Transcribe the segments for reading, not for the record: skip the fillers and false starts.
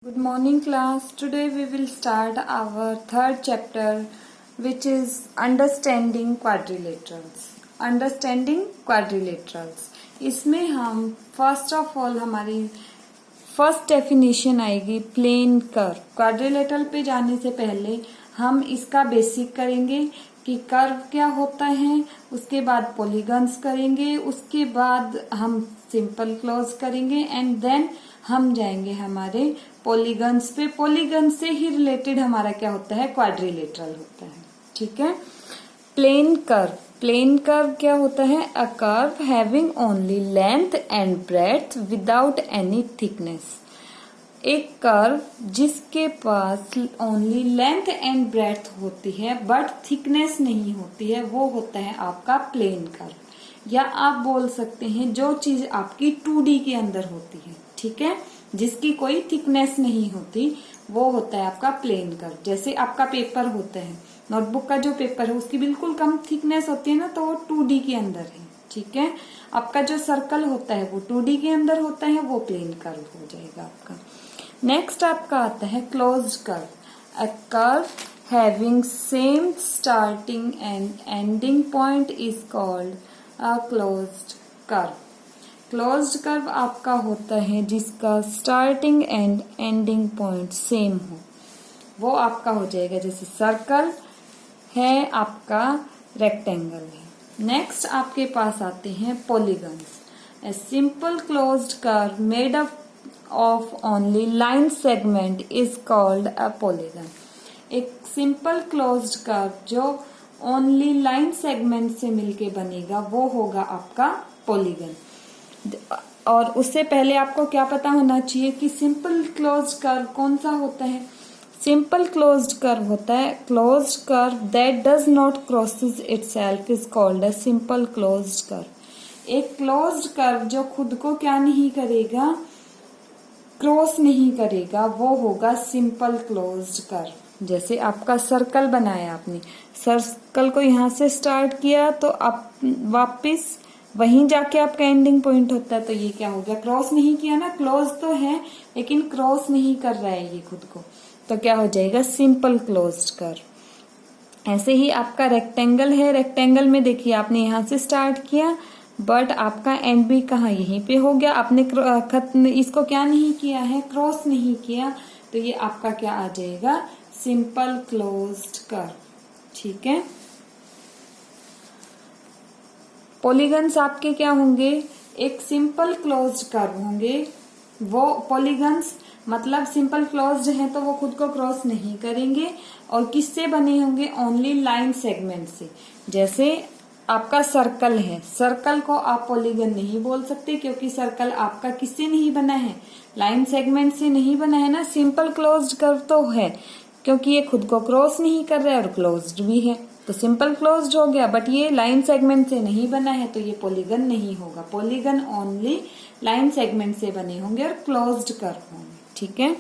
Good morning class. Today we will start our third chapter which is understanding quadrilaterals. Understanding quadrilaterals. इसमें हम first of all हमारी first definition आएगी plane curve. Quadrilateral पे जाने से पहले हम इसका बेसिक करेंगे कि कर्व क्या होता है, उसके बाद पॉलीगन्स करेंगे, उसके बाद हम सिंपल क्लोज करेंगे एंड देन हम जाएंगे हमारे पॉलीगन्स पे. पॉलीगन से ही रिलेटेड हमारा क्या होता है, क्वाड्रिलेटरल होता है. ठीक है. Plane curve. प्लेन कर्व क्या होता है, a curve having only length and breadth without any thickness. एक कर्व जिसके पास ओनली लेंथ एंड ब्रेड्थ होती है बट थिकनेस नहीं होती है, वो होता है आपका प्लेन कर्व. या आप बोल सकते हैं जो चीज आपकी 2D के अंदर होती है, ठीक है, जिसकी कोई थिकनेस नहीं होती, वो होता है आपका प्लेन कर्व. जैसे आपका पेपर होता है, नोटबुक का जो पेपर है उसकी बिल्कुल कम थिकनेस होती है ना, तो वो 2D के अंदर है. ठीक है. आपका जो सर्कल होता है वो 2D के अंदर होता है, वो प्लेन कर्व हो जाएगा आपका. नेक्स्ट आपका आता है closed curve. A curve having same starting and ending point is called a closed curve. Closed curve आपका होता है जिसका starting and ending point same हो, वो आपका हो जाएगा. जैसे सर्कल है, आपका रेक्टेंगल है. नेक्स्ट आपके पास आते हैं polygons. A simple closed curve made up of only line segment is called a polygon. एक सिंपल क्लोज्ड कर्व जो ओनली लाइन सेगमेंट से मिलके बनेगा वो होगा आपका पॉलीगन. और उससे पहले आपको क्या पता होना चाहिए कि सिंपल क्लोज्ड कर्व कौन सा होता है. सिंपल क्लोज्ड कर्व होता है closed curve that does not crosses itself is called a simple closed curve. एक क्लोज्ड कर्व जो खुद को क्या नहीं करेगा, क्रॉस नहीं करेगा, वो होगा सिंपल क्लोज्ड कर्व. जैसे आपका सर्कल बनाया, आपने सर्कल को यहां से स्टार्ट किया तो आप वापिस वहीं जाके आपका एंडिंग पॉइंट होता है, तो ये क्या हो गया, क्रॉस नहीं किया ना. क्लोज तो है लेकिन क्रॉस नहीं कर रहा है ये खुद को, तो क्या हो जाएगा, सिंपल क्लोज्ड कर्व. ऐसे ही आपका रेक्टेंगल है. रेक्टेंगल में देखिए आपने यहां से स्टार्ट किया बट आपका एंड भी कहाँ, यहीं पे हो गया. आपने इसको क्या नहीं किया है, क्रॉस नहीं किया, तो ये आपका क्या आ जाएगा, सिंपल क्लोज्ड कर्व. ठीक है. पॉलीगन्स आपके क्या होंगे, एक सिंपल क्लोज्ड कर्व होंगे. वो पॉलीगन्स मतलब सिंपल क्लोज्ड है तो वो खुद को क्रॉस नहीं करेंगे. और किससे बने होंगे, ओनली लाइन सेगमेंट से. जैसे आपका सर्कल है, सर्कल को आप पॉलीगन नहीं बोल सकते क्योंकि सर्कल आपका किससे नहीं बना है, लाइन सेगमेंट से नहीं बना है ना. सिंपल क्लोज्ड कर्व तो है क्योंकि ये खुद को क्रॉस नहीं कर रहा है और क्लोज्ड भी है, तो सिंपल क्लोज्ड हो गया. बट ये लाइन सेगमेंट से नहीं बना है तो ये पॉलीगन नहीं होगा. पॉलीगन ओनली लाइन सेगमेंट से बने होंगे और क्लोज्ड कर्व होंगे. ठीक है.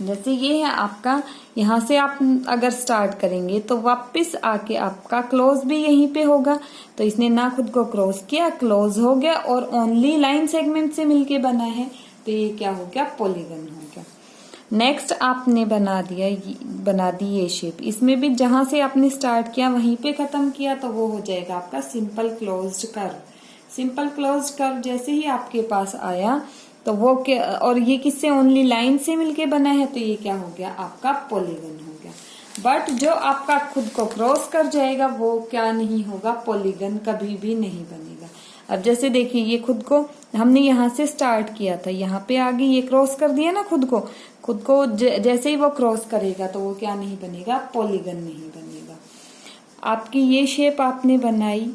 जैसे ये है आपका, यहां से आप अगर स्टार्ट करेंगे तो वापस आके आपका क्लोज भी यहीं पे होगा, तो इसने ना खुद को क्रॉस किया, क्लोज हो गया और ओनली लाइन सेगमेंट से मिलके बना है, तो ये क्या हो गया, पॉलीगन हो गया. नेक्स्ट आपने बना दी ये शेप. इसमें भी जहां से आपने स्टार्ट किया वहीं पे खत्म किया, तो वो हो जाएगा आपका simple closed curve. Simple closed curve जैसे ही आपके पास आया तो वो क्या, और ये किससे, ओनली लाइन से मिलके बना है, तो ये क्या हो गया, आपका पॉलीगन हो गया. बट जो आपका खुद को क्रॉस कर जाएगा वो क्या नहीं होगा, पॉलीगन कभी भी नहीं बनेगा. अब जैसे देखिए ये खुद को हमने यहाँ से स्टार्ट किया था, यहाँ पे आगे ये क्रॉस कर दिया ना खुद को जैसे ही वो क्रॉस करेगा तो वो क्या नहीं बनेगा, पॉलीगन नहीं बनेगा. आपकी ये शेप आपने बनाई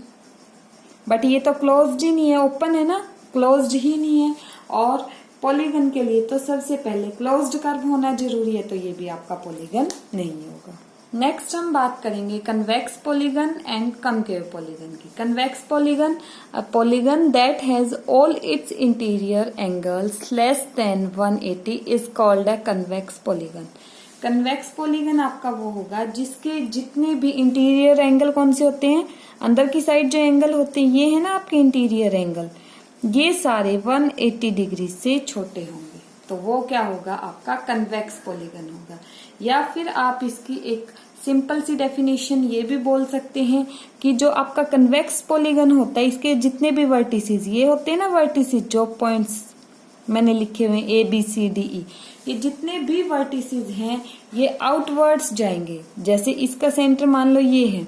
बट ये तो क्लोज्ड ही नहीं है, ओपन है ना, क्लोज्ड ही नहीं है. और पॉलीगन के लिए तो सबसे पहले क्लोज्ड कर्व होना जरूरी है, तो ये भी आपका पॉलीगन नहीं होगा. नेक्स्ट हम बात करेंगे convex polygon and concave polygon की. Convex polygon, a polygon that has all its interior angles less than 180 is called a convex polygon. Convex polygon आपका वो होगा जिसके जितने भी इंटीरियर एंगल कौन से होते हैं, अंदर की साइड जो एंगल होते हैं ये है ना आपके इंटीरियर एंगल, ये सारे 180 डिग्री से छोटे होंगे. तो तो वो क्या होगा, आपका कन्वेक्स पॉलीगन होगा। या फिर आप इसकी एक सिंपल सी डेफिनेशन ये भी बोल सकते हैं कि जो आपका कन्वेक्स पॉलीगन होता है, इसके जितने भी वर्टिसेस ये होते हैं ना, वर्टिसेस जो पॉइंट्स मैंने लिखे हुए A B C D E, ये जितने भी वर्टिसेस हैं ये आउटवर्ड्स जाएंगे। जैसे इसका सेंटर मान लो ये है,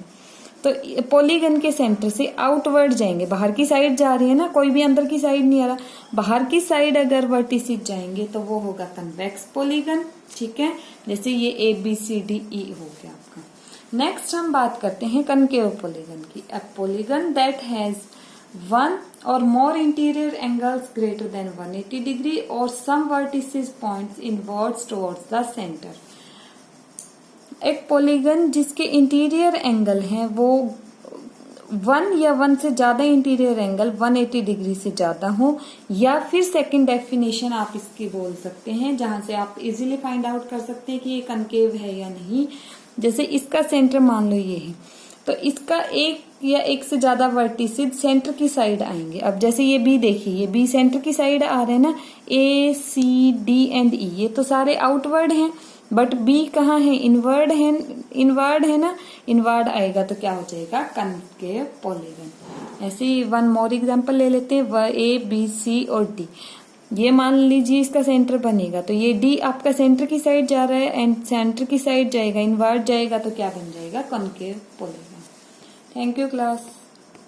तो पॉलीगन के सेंटर से आउटवर्ड जाएंगे, बाहर की साइड जा रही है ना, कोई भी अंदर की साइड नहीं आ रहा, बाहर की साइड अगर वर्टिसेस जाएंगे तो वो होगा कन्वेक्स पॉलीगन। ठीक है, जैसे ये A B C D E हो गया आपका। नेक्स्ट हम बात करते हैं कनकेव पॉलीगन की। अ polygon that has one or more interior angles greater than 180 degree or some vertices points inwards towards the center। एक पॉलीगन जिसके इंटीरियर एंगल हैं वो 1 या 1 से ज्यादा इंटीरियर एंगल 180 डिग्री से ज्यादा हो, या फिर सेकंड डेफिनेशन आप इसकी बोल सकते हैं जहां से आप इजीली फाइंड आउट कर सकते हैं कि ये कनकेव है या नहीं। जैसे इसका सेंटर मान लो ये है, तो इसका एक या एक से ज्यादा वर्टिसेस सेंटर की साइड आएंगे। अब जैसे ये बी देखिए, ये बी सेंटर की साइड आ रहे हैं ना, ए सी डी एंड ई, ये तो सारे आउटवर्ड हैं, बट बी कहाँ है, इनवर्ड है, इनवर्ड है ना, इनवर्ड आएगा तो क्या हो जाएगा, कनकेव पॉलीगन। ऐसे ही वन मोर एग्जांपल ले लेते हैं, ए बी सी और डी। ये मान लीजिए इसका सेंटर बनेगा, तो ये डी आपका सेंटर की साइड जा रहा है एंड सेंटर की साइड जाएगा, इनवर्ड जाएगा तो क्या बन जाएगा, concave polygon. Thank you class.